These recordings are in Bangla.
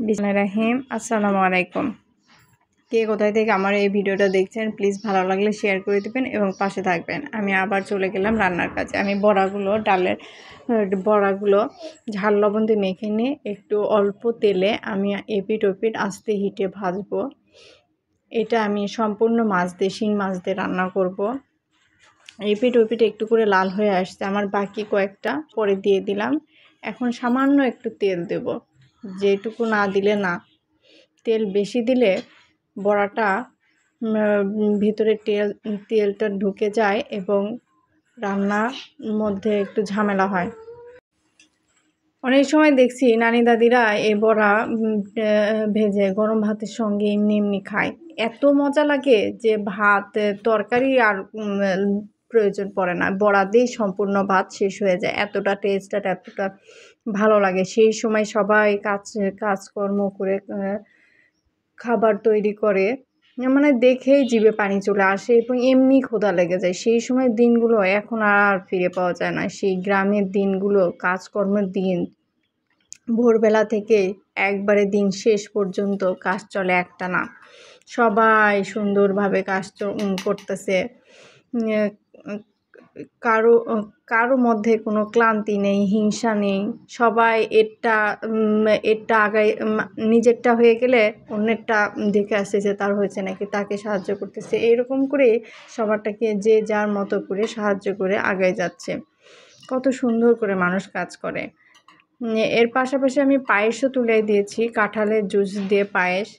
বিসমিল্লাহির আসসালামু আলাইকুম। কে কোথায় থেকে আমার এই ভিডিওটা দেখছেন প্লিজ ভালো লাগলে শেয়ার করে দিবেন এবং পাশে থাকবেন। আমি আবার চলে গেলাম রান্নার কাজে। আমি ডালের বড়াগুলো ঝাল লবণ দিয়ে মেখে নিয়ে একটু অল্প তেলে আমি এপিট ওপিট আস্তে হিটে ভাজবো। এটা আমি সম্পূর্ণ মাছ দিয়ে শিং মাছ দিয়ে রান্না করব। এপিট ওপিট একটু করে লাল হয়ে আসছে, আমার বাকি কয়েকটা পরে দিয়ে দিলাম। এখন সামান্য একটু তেল দেব, যেটুকু না দিলে না, তেল বেশি দিলে বড়াটা ভিতরে তেলটা ঢুকে যায় এবং রান্নার মধ্যে একটু ঝামেলা হয়। অনেক সময় দেখছি নানি দাদিরা এই বড়া ভেজে গরম ভাতের সঙ্গে এমনি এমনি খায়, এত মজা লাগে যে ভাত তরকারি আর প্রয়োজন পড়ে না, বড়া দিয়েই সম্পূর্ণ ভাত শেষ হয়ে যায়। এতটা টেস্ট আর এতটা ভালো লাগে। সেই সময় সবাই কাজকর্ম করে খাবার তৈরি করে, মানে দেখেই জিভে পানি চলে আসে এবং এমনি ক্ষুধা লেগে যায়। সেই সময় দিনগুলো এখন আর ফিরে পাওয়া যায় না। সেই গ্রামের দিনগুলো, কাজকর্মের দিন, ভোরবেলা থেকে একবারে দিন শেষ পর্যন্ত কাজ চলে একটানা। সবাই সুন্দরভাবে কাজ করতেছে, কারো মধ্যে কোনো ক্লান্তি নেই, হিংসা নেই। সবাই এরটা আগায়, নিজেরটা হয়ে গেলে অন্যেরটা দেখে আসছে যে তার হয়েছে নাকি, তাকে সাহায্য করতেছে। এরকম করে সবারটাকে যে যার মতো করে সাহায্য করে আগায় যাচ্ছে। কত সুন্দর করে মানুষ কাজ করে। এর পাশাপাশি আমি পায়েসও তুলে দিয়েছি, কাঁঠালের জুস দিয়ে পায়েস।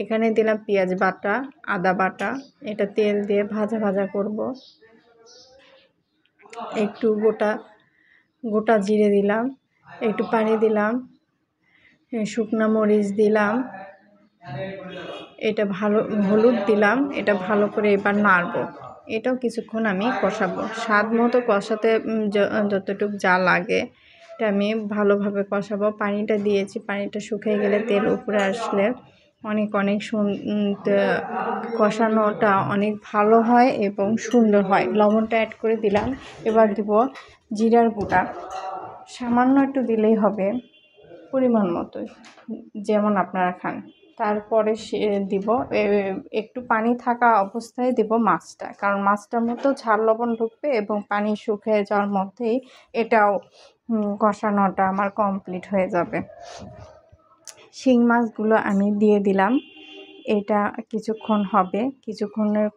এখানে দিলাম পেঁয়াজ বাটা, আদা বাটা, এটা তেল দিয়ে ভাজা ভাজা করব। একটু গোটা জিরে দিলাম, একটু পানি দিলাম, শুকনো মরিচ দিলাম, এটা হলুদ দিলাম। এটা ভালো করে এবার নাড়বো। এটাও কিছুক্ষণ আমি কষাবো, স্বাদ মতো কষাতে যতটুকু যা লাগে এটা আমি ভালোভাবে কষাবো। পানিটা দিয়েছি, পানিটা শুকিয়ে গেলে তেল উপরে আসলে অনেক কষানোটা অনেক ভালো হয় এবং সুন্দর হয়। লবণটা অ্যাড করে দিলাম। এবার দিব জিরার গুঁড়া, সামান্য একটু দিলেই হবে, পরিমাণ মতো, যেমন আপনারা খান। তারপরে দিব একটু পানি থাকা অবস্থায় দিব মাছটা, কারণ মাছটার মতো ঝাল লবণ ঢুকবে এবং পানি শুকিয়ে যাওয়ার মধ্যেই এটাও কষানোটা আমার কমপ্লিট হয়ে যাবে। শিং মাছগুলো আমি দিয়ে দিলাম। এটা কিছুক্ষণ হবে, কিছুক্ষণের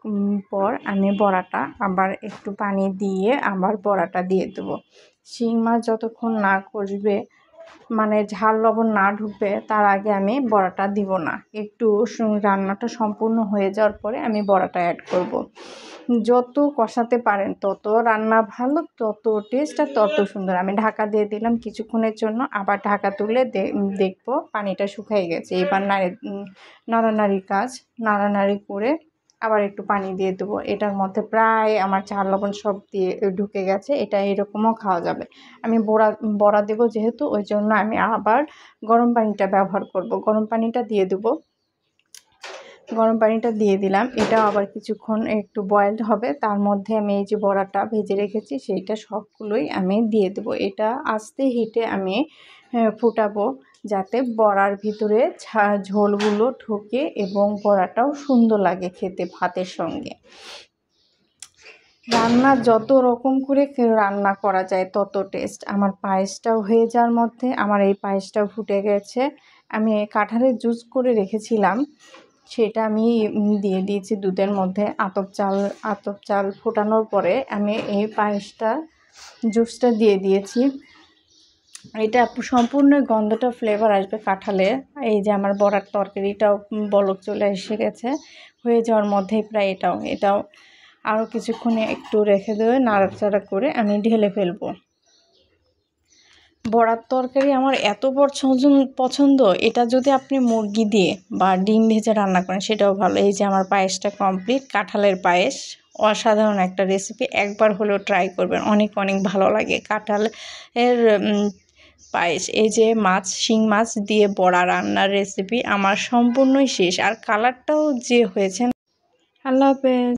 পর আমি বড়াটা আবার একটু পানি দিয়ে আবার বড়াটা দিয়ে দেবো। শিং মাছ যতক্ষণ না কষবে, মানে ঝাল লবণ না ঢুকবে, তার আগে আমি বড়াটা দিব না। একটু রান্নাটা সম্পূর্ণ হয়ে যাওয়ার পরে আমি বড়াটা অ্যাড করব। যত কষাতে পারেন তত রান্না ভালো, তত টেস্ট আর তত সুন্দর। আমি ঢাকা দিয়ে দিলাম কিছুক্ষণের জন্য, আবার ঢাকা তুলে দেখবো পানিটা শুকিয়ে গেছে। এবার নাড়ানাড়ি করে আবার একটু পানি দিয়ে দেবো। এটার মধ্যে প্রায় আমার ঝাল লবণ সব দিয়ে ঢুকে গেছে। এটা এরকমও খাওয়া যাবে। আমি বড়া দেবো যেহেতু, ওই জন্য আমি আবার গরম পানিটা ব্যবহার করব। গরম পানিটা দিয়ে দেবো। গরম পানিটা দিয়ে দিলাম। এটা আবার কিছুক্ষণ একটু বয়েলড হবে, তার মধ্যে আমি এই যে বড়াটা ভেজে রেখেছি সেইটা সবগুলোই আমি দিয়ে দেবো। এটা আস্তে হিটে আমি ফুটাবো, যাতে বড়ার ভিতরে ঝোলগুলো ঢোকে এবং বড়াটাও সুন্দর লাগে খেতে ভাতের সঙ্গে। রান্না যত রকম করে রান্না করা যায় তত টেস্ট। আমার পায়েসটাও হয়ে যাওয়ার মধ্যে, আমার এই পায়েসটাও ফুটে গেছে। আমি কাঁঠালের জুস করে রেখেছিলাম, সেটা আমি দিয়ে দিয়েছি দুধের মধ্যে। আতপ চাল ফোটানোর পরে আমি এই জুসটা দিয়ে দিয়েছি। এটা সম্পূর্ণ গন্ধটা ফ্লেভার আসবে কাঁঠালের। এই যে আমার বড়ার তরকারিটাও বলক চলে এসে গেছে, হয়ে যাওয়ার মধ্যেই প্রায় এটাও আরও কিছুক্ষণে একটু রেখে দেবে, নাড়াচাড়া করে আমি ঢেলে ফেলবো। বড়ার তরকারি আমার এত পছন্দ, এটা যদি আপনি মুরগি দিয়ে বা ডিম ভেজে রান্না করেন সেটাও ভালো। এই যে আমার পায়েসটা কমপ্লিট, কাঁঠালের পায়েস, অসাধারণ একটা রেসিপি। একবার হলেও ট্রাই করবেন, অনেক ভালো লাগে কাঁঠালের পায়েস। এই যে শিং মাছ দিয়ে বড়া রান্নার রেসিপি আমার সম্পূর্ণই শেষ, আর কালারটাও যে হয়েছে। আল্লাহ হাফেজ।